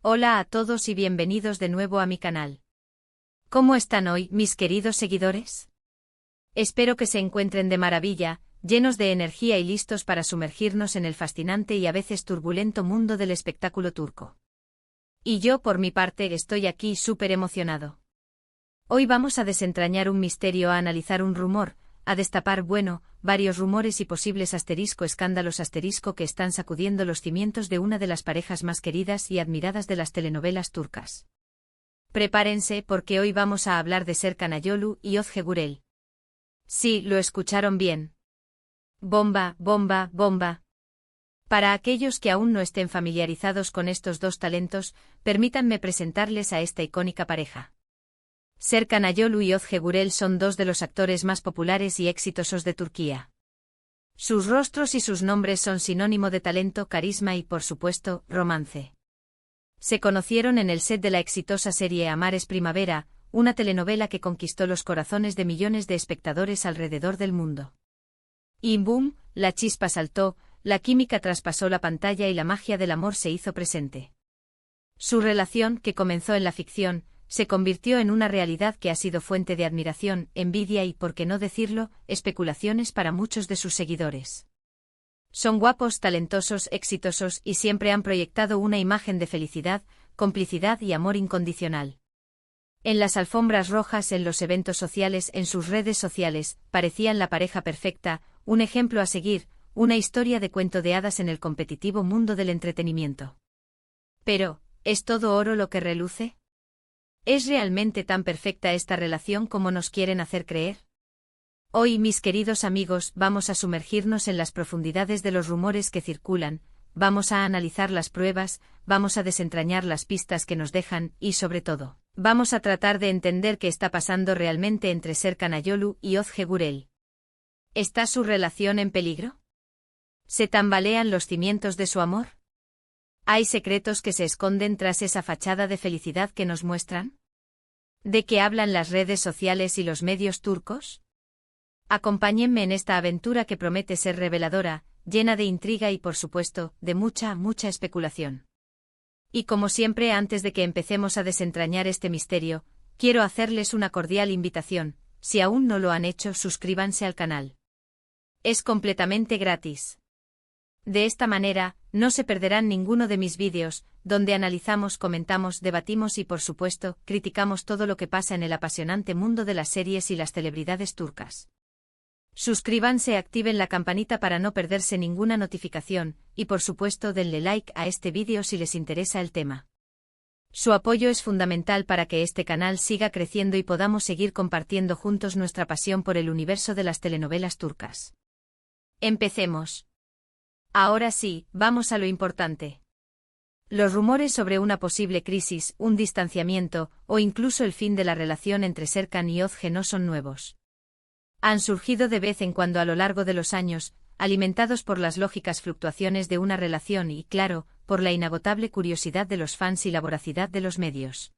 Hola a todos y bienvenidos de nuevo a mi canal. ¿Cómo están hoy, mis queridos seguidores? Espero que se encuentren de maravilla, llenos de energía y listos para sumergirnos en el fascinante y a veces turbulento mundo del espectáculo turco. Y yo, por mi parte, estoy aquí súper emocionado. Hoy vamos a desentrañar un misterio, a analizar un rumor, a destapar, varios rumores y posibles escándalos que están sacudiendo los cimientos de una de las parejas más queridas y admiradas de las telenovelas turcas. Prepárense porque hoy vamos a hablar de Serkan Ayolu y Ozge Gürel. Sí, lo escucharon bien. Bomba, bomba, bomba. Para aquellos que aún no estén familiarizados con estos dos talentos, permítanme presentarles a esta icónica pareja. Serkan Ayolu y Ozge Gürel son dos de los actores más populares y exitosos de Turquía. Sus rostros y sus nombres son sinónimo de talento, carisma y, por supuesto, romance. Se conocieron en el set de la exitosa serie Amar es Primavera, una telenovela que conquistó los corazones de millones de espectadores alrededor del mundo. Y boom, la chispa saltó, la química traspasó la pantalla y la magia del amor se hizo presente. Su relación, que comenzó en la ficción, se convirtió en una realidad que ha sido fuente de admiración, envidia y, por qué no decirlo, especulaciones para muchos de sus seguidores. Son guapos, talentosos, exitosos y siempre han proyectado una imagen de felicidad, complicidad y amor incondicional. En las alfombras rojas, en los eventos sociales, en sus redes sociales, parecían la pareja perfecta, un ejemplo a seguir, una historia de cuento de hadas en el competitivo mundo del entretenimiento. Pero, ¿es todo oro lo que reluce? ¿Es realmente tan perfecta esta relación como nos quieren hacer creer? Hoy, mis queridos amigos, vamos a sumergirnos en las profundidades de los rumores que circulan, vamos a analizar las pruebas, vamos a desentrañar las pistas que nos dejan y, sobre todo, vamos a tratar de entender qué está pasando realmente entre Serkan Ayolu y Ozge Gürel. ¿Está su relación en peligro? ¿Se tambalean los cimientos de su amor? ¿Hay secretos que se esconden tras esa fachada de felicidad que nos muestran? ¿De qué hablan las redes sociales y los medios turcos? Acompáñenme en esta aventura que promete ser reveladora, llena de intriga y, por supuesto, de mucha especulación. Y como siempre, antes de que empecemos a desentrañar este misterio, quiero hacerles una cordial invitación: si aún no lo han hecho, suscríbanse al canal. Es completamente gratis. De esta manera, no se perderán ninguno de mis vídeos, donde analizamos, comentamos, debatimos y, por supuesto, criticamos todo lo que pasa en el apasionante mundo de las series y las celebridades turcas. Suscríbanse, activen la campanita para no perderse ninguna notificación, y por supuesto denle like a este vídeo si les interesa el tema. Su apoyo es fundamental para que este canal siga creciendo y podamos seguir compartiendo juntos nuestra pasión por el universo de las telenovelas turcas. Empecemos. Ahora sí, vamos a lo importante. Los rumores sobre una posible crisis, un distanciamiento, o incluso el fin de la relación entre Serkan y Ozge no son nuevos. Han surgido de vez en cuando a lo largo de los años, alimentados por las lógicas fluctuaciones de una relación y, claro, por la inagotable curiosidad de los fans y la voracidad de los medios.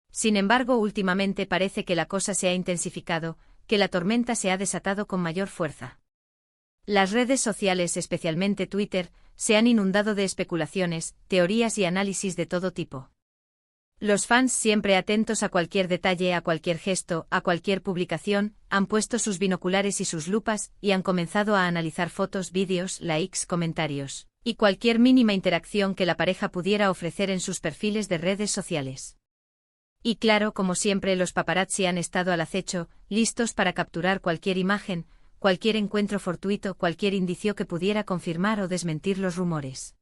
Sin embargo, últimamente parece que la cosa se ha intensificado, que la tormenta se ha desatado con mayor fuerza. Las redes sociales, especialmente Twitter, se han inundado de especulaciones, teorías y análisis de todo tipo. Los fans, siempre atentos a cualquier detalle, a cualquier gesto, a cualquier publicación, han puesto sus binoculares y sus lupas y han comenzado a analizar fotos, vídeos, likes, comentarios, y cualquier mínima interacción que la pareja pudiera ofrecer en sus perfiles de redes sociales. Y claro, como siempre, los paparazzi han estado al acecho, listos para capturar cualquier imagen, cualquier encuentro fortuito, cualquier indicio que pudiera confirmar o desmentir los rumores.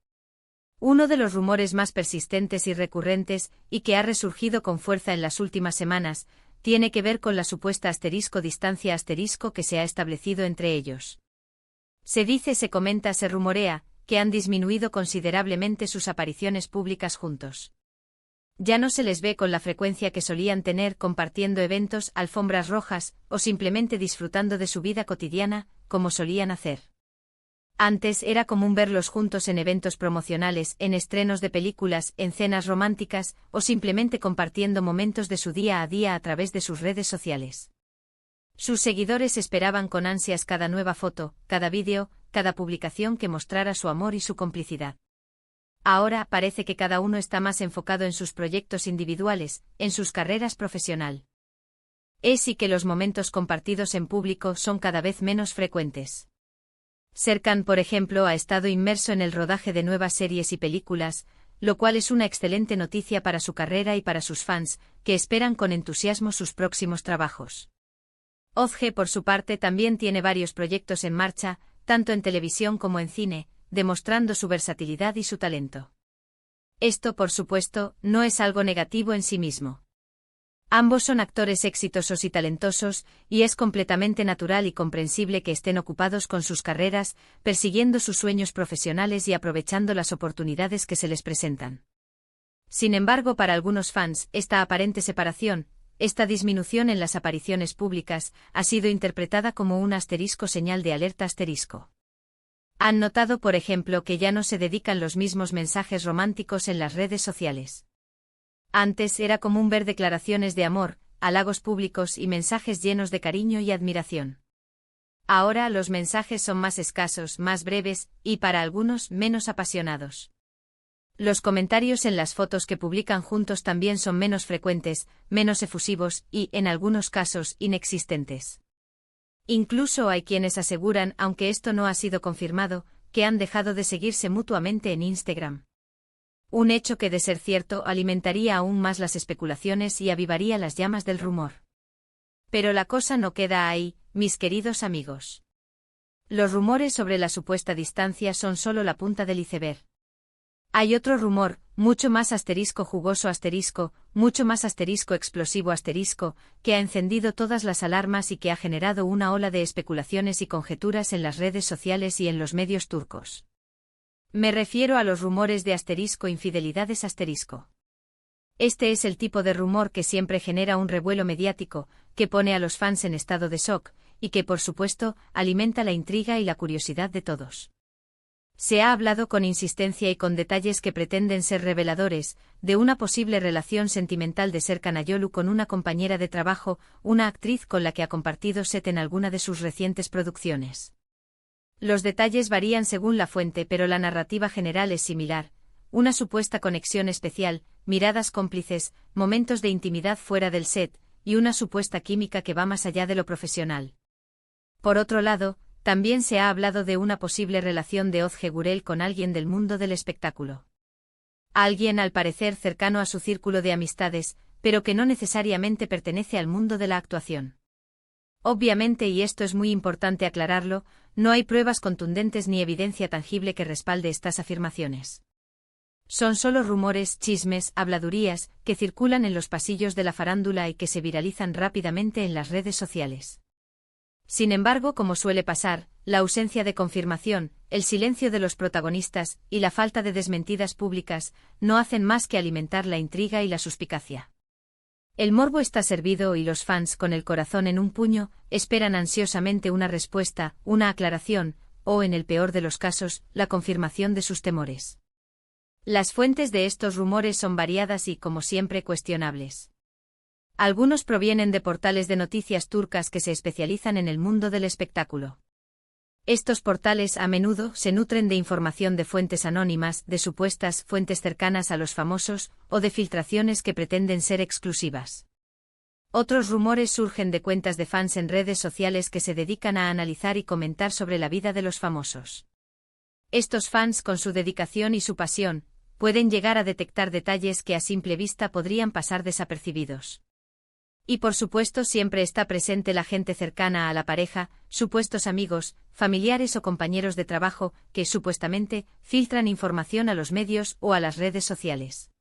Uno de los rumores más persistentes y recurrentes, y que ha resurgido con fuerza en las últimas semanas, tiene que ver con la supuesta distancia que se ha establecido entre ellos. Se dice, se comenta, se rumorea, que han disminuido considerablemente sus apariciones públicas juntos. Ya no se les ve con la frecuencia que solían tener, compartiendo eventos, alfombras rojas, o simplemente disfrutando de su vida cotidiana, como solían hacer. Antes era común verlos juntos en eventos promocionales, en estrenos de películas, en cenas románticas, o simplemente compartiendo momentos de su día a día a través de sus redes sociales. Sus seguidores esperaban con ansias cada nueva foto, cada vídeo, cada publicación que mostrara su amor y su complicidad. Ahora parece que cada uno está más enfocado en sus proyectos individuales, en sus carreras profesional. Es y que los momentos compartidos en público son cada vez menos frecuentes. Serkan, por ejemplo, ha estado inmerso en el rodaje de nuevas series y películas, lo cual es una excelente noticia para su carrera y para sus fans, que esperan con entusiasmo sus próximos trabajos. Ozge, por su parte, también tiene varios proyectos en marcha, tanto en televisión como en cine, demostrando su versatilidad y su talento. Esto, por supuesto, no es algo negativo en sí mismo. Ambos son actores exitosos y talentosos, y es completamente natural y comprensible que estén ocupados con sus carreras, persiguiendo sus sueños profesionales y aprovechando las oportunidades que se les presentan. Sin embargo, para algunos fans, esta aparente separación, esta disminución en las apariciones públicas, ha sido interpretada como un asterisco señal de alerta asterisco. Han notado, por ejemplo, que ya no se dedican los mismos mensajes románticos en las redes sociales. Antes era común ver declaraciones de amor, halagos públicos y mensajes llenos de cariño y admiración. Ahora los mensajes son más escasos, más breves, y para algunos menos apasionados. Los comentarios en las fotos que publican juntos también son menos frecuentes, menos efusivos y, en algunos casos, inexistentes. Incluso hay quienes aseguran, aunque esto no ha sido confirmado, que han dejado de seguirse mutuamente en Instagram. Un hecho que, de ser cierto, alimentaría aún más las especulaciones y avivaría las llamas del rumor. Pero la cosa no queda ahí, mis queridos amigos. Los rumores sobre la supuesta distancia son solo la punta del iceberg. Hay otro rumor, mucho más asterisco jugoso asterisco, mucho más asterisco explosivo asterisco, que ha encendido todas las alarmas y que ha generado una ola de especulaciones y conjeturas en las redes sociales y en los medios turcos. Me refiero a los rumores de asterisco infidelidades asterisco. Este es el tipo de rumor que siempre genera un revuelo mediático, que pone a los fans en estado de shock, y que por supuesto, alimenta la intriga y la curiosidad de todos. Se ha hablado con insistencia y con detalles que pretenden ser reveladores, de una posible relación sentimental de Serkan Ayolu con una compañera de trabajo, una actriz con la que ha compartido set en alguna de sus recientes producciones. Los detalles varían según la fuente, pero la narrativa general es similar: una supuesta conexión especial, miradas cómplices, momentos de intimidad fuera del set, y una supuesta química que va más allá de lo profesional. Por otro lado, también se ha hablado de una posible relación de Ozge Gürel con alguien del mundo del espectáculo. Alguien al parecer cercano a su círculo de amistades, pero que no necesariamente pertenece al mundo de la actuación. Obviamente, y esto es muy importante aclararlo, no hay pruebas contundentes ni evidencia tangible que respalde estas afirmaciones. Son solo rumores, chismes, habladurías, que circulan en los pasillos de la farándula y que se viralizan rápidamente en las redes sociales. Sin embargo, como suele pasar, la ausencia de confirmación, el silencio de los protagonistas y la falta de desmentidas públicas no hacen más que alimentar la intriga y la suspicacia. El morbo está servido y los fans, con el corazón en un puño, esperan ansiosamente una respuesta, una aclaración, o, en el peor de los casos, la confirmación de sus temores. Las fuentes de estos rumores son variadas y, como siempre, cuestionables. Algunos provienen de portales de noticias turcas que se especializan en el mundo del espectáculo. Estos portales a menudo se nutren de información de fuentes anónimas, de supuestas fuentes cercanas a los famosos, o de filtraciones que pretenden ser exclusivas. Otros rumores surgen de cuentas de fans en redes sociales que se dedican a analizar y comentar sobre la vida de los famosos. Estos fans, con su dedicación y su pasión, pueden llegar a detectar detalles que a simple vista podrían pasar desapercibidos. Y por supuesto siempre está presente la gente cercana a la pareja, supuestos amigos, familiares o compañeros de trabajo, que supuestamente filtran información a los medios o a las redes sociales.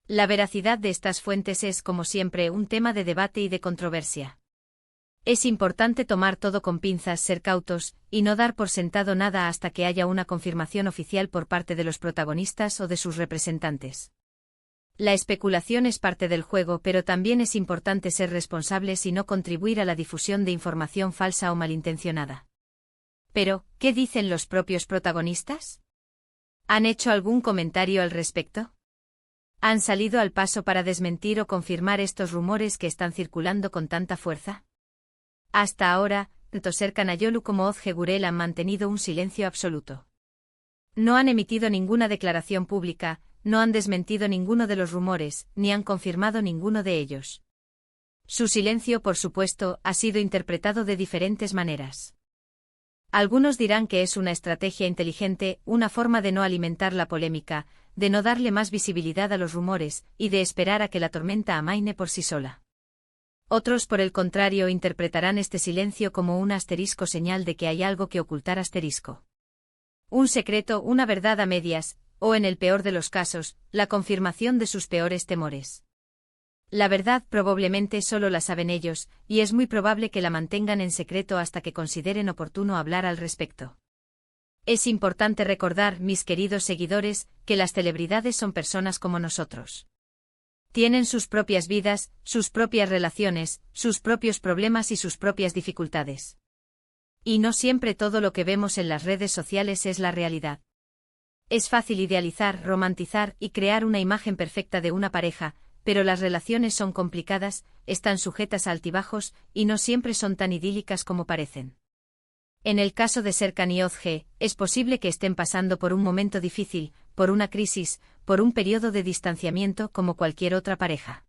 La veracidad de estas fuentes es, como siempre, un tema de debate y de controversia. Es importante tomar todo con pinzas, ser cautos, y no dar por sentado nada hasta que haya una confirmación oficial por parte de los protagonistas o de sus representantes. La especulación es parte del juego, pero también es importante ser responsables y no contribuir a la difusión de información falsa o malintencionada. Pero, ¿qué dicen los propios protagonistas? ¿Han hecho algún comentario al respecto? ¿Han salido al paso para desmentir o confirmar estos rumores que están circulando con tanta fuerza? Hasta ahora, tanto Serkan Ayolu como Ozge Gürel han mantenido un silencio absoluto. No han emitido ninguna declaración pública, no han desmentido ninguno de los rumores, ni han confirmado ninguno de ellos. Su silencio, por supuesto, ha sido interpretado de diferentes maneras. Algunos dirán que es una estrategia inteligente, una forma de no alimentar la polémica, de no darle más visibilidad a los rumores, y de esperar a que la tormenta amaine por sí sola. Otros, por el contrario, interpretarán este silencio como un asterisco, señal de que hay algo que ocultar asterisco. Un secreto, una verdad a medias, o en el peor de los casos, la confirmación de sus peores temores. La verdad probablemente solo la saben ellos, y es muy probable que la mantengan en secreto hasta que consideren oportuno hablar al respecto. Es importante recordar, mis queridos seguidores, que las celebridades son personas como nosotros. Tienen sus propias vidas, sus propias relaciones, sus propios problemas y sus propias dificultades. Y no siempre todo lo que vemos en las redes sociales es la realidad. Es fácil idealizar, romantizar y crear una imagen perfecta de una pareja, pero las relaciones son complicadas, están sujetas a altibajos, y no siempre son tan idílicas como parecen. En el caso de Serkan y Özge, es posible que estén pasando por un momento difícil, por una crisis, por un periodo de distanciamiento como cualquier otra pareja.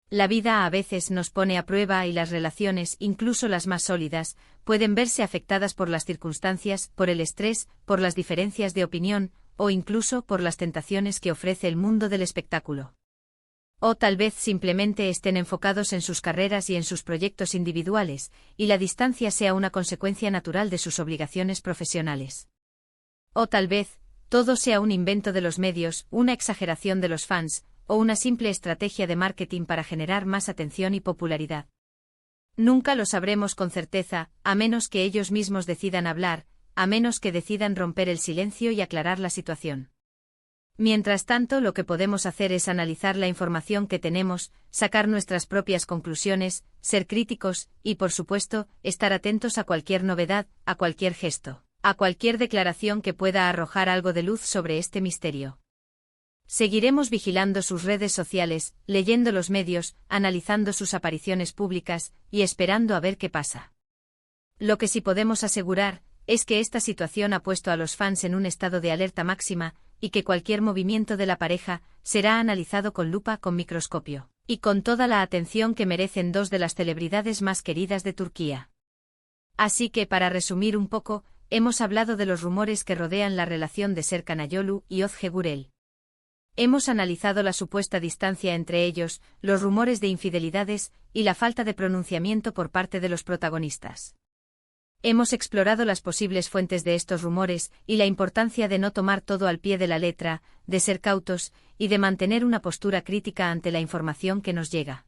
La vida a veces nos pone a prueba y las relaciones, incluso las más sólidas, pueden verse afectadas por las circunstancias, por el estrés, por las diferencias de opinión, o incluso por las tentaciones que ofrece el mundo del espectáculo. O tal vez simplemente estén enfocados en sus carreras y en sus proyectos individuales, y la distancia sea una consecuencia natural de sus obligaciones profesionales. O tal vez, todo sea un invento de los medios, una exageración de los fans, o una simple estrategia de marketing para generar más atención y popularidad. Nunca lo sabremos con certeza, a menos que ellos mismos decidan hablar, a menos que decidan romper el silencio y aclarar la situación. Mientras tanto, lo que podemos hacer es analizar la información que tenemos, sacar nuestras propias conclusiones, ser críticos, y por supuesto, estar atentos a cualquier novedad, a cualquier gesto, a cualquier declaración que pueda arrojar algo de luz sobre este misterio. Seguiremos vigilando sus redes sociales, leyendo los medios, analizando sus apariciones públicas, y esperando a ver qué pasa. Lo que sí podemos asegurar, es que esta situación ha puesto a los fans en un estado de alerta máxima, y que cualquier movimiento de la pareja será analizado con lupa, con microscopio, y con toda la atención que merecen dos de las celebridades más queridas de Turquía. Así que, para resumir un poco, hemos hablado de los rumores que rodean la relación de Serkan Ayolu y Özge Gürel. Hemos analizado la supuesta distancia entre ellos, los rumores de infidelidades y la falta de pronunciamiento por parte de los protagonistas. Hemos explorado las posibles fuentes de estos rumores y la importancia de no tomar todo al pie de la letra, de ser cautos y de mantener una postura crítica ante la información que nos llega.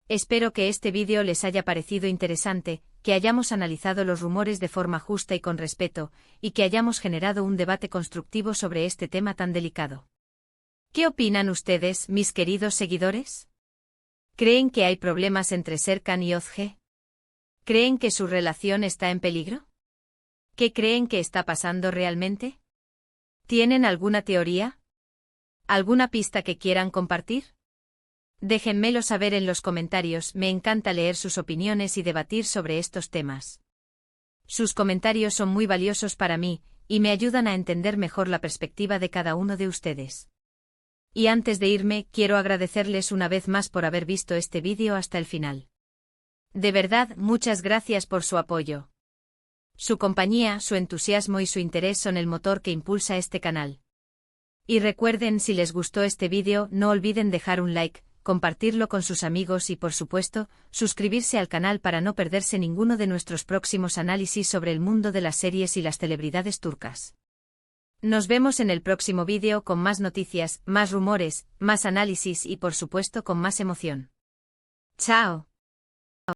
Espero que este vídeo les haya parecido interesante, que hayamos analizado los rumores de forma justa y con respeto, y que hayamos generado un debate constructivo sobre este tema tan delicado. ¿Qué opinan ustedes, mis queridos seguidores? ¿Creen que hay problemas entre Serkan y Özge? ¿Creen que su relación está en peligro? ¿Qué creen que está pasando realmente? ¿Tienen alguna teoría? ¿Alguna pista que quieran compartir? Déjenmelo saber en los comentarios, me encanta leer sus opiniones y debatir sobre estos temas. Sus comentarios son muy valiosos para mí, y me ayudan a entender mejor la perspectiva de cada uno de ustedes. Y antes de irme, quiero agradecerles una vez más por haber visto este vídeo hasta el final. De verdad, muchas gracias por su apoyo. Su compañía, su entusiasmo y su interés son el motor que impulsa este canal. Y recuerden, si les gustó este vídeo, no olviden dejar un like, compartirlo con sus amigos y, por supuesto, suscribirse al canal para no perderse ninguno de nuestros próximos análisis sobre el mundo de las series y las celebridades turcas. Nos vemos en el próximo vídeo con más noticias, más rumores, más análisis y, por supuesto, con más emoción. ¡Chao!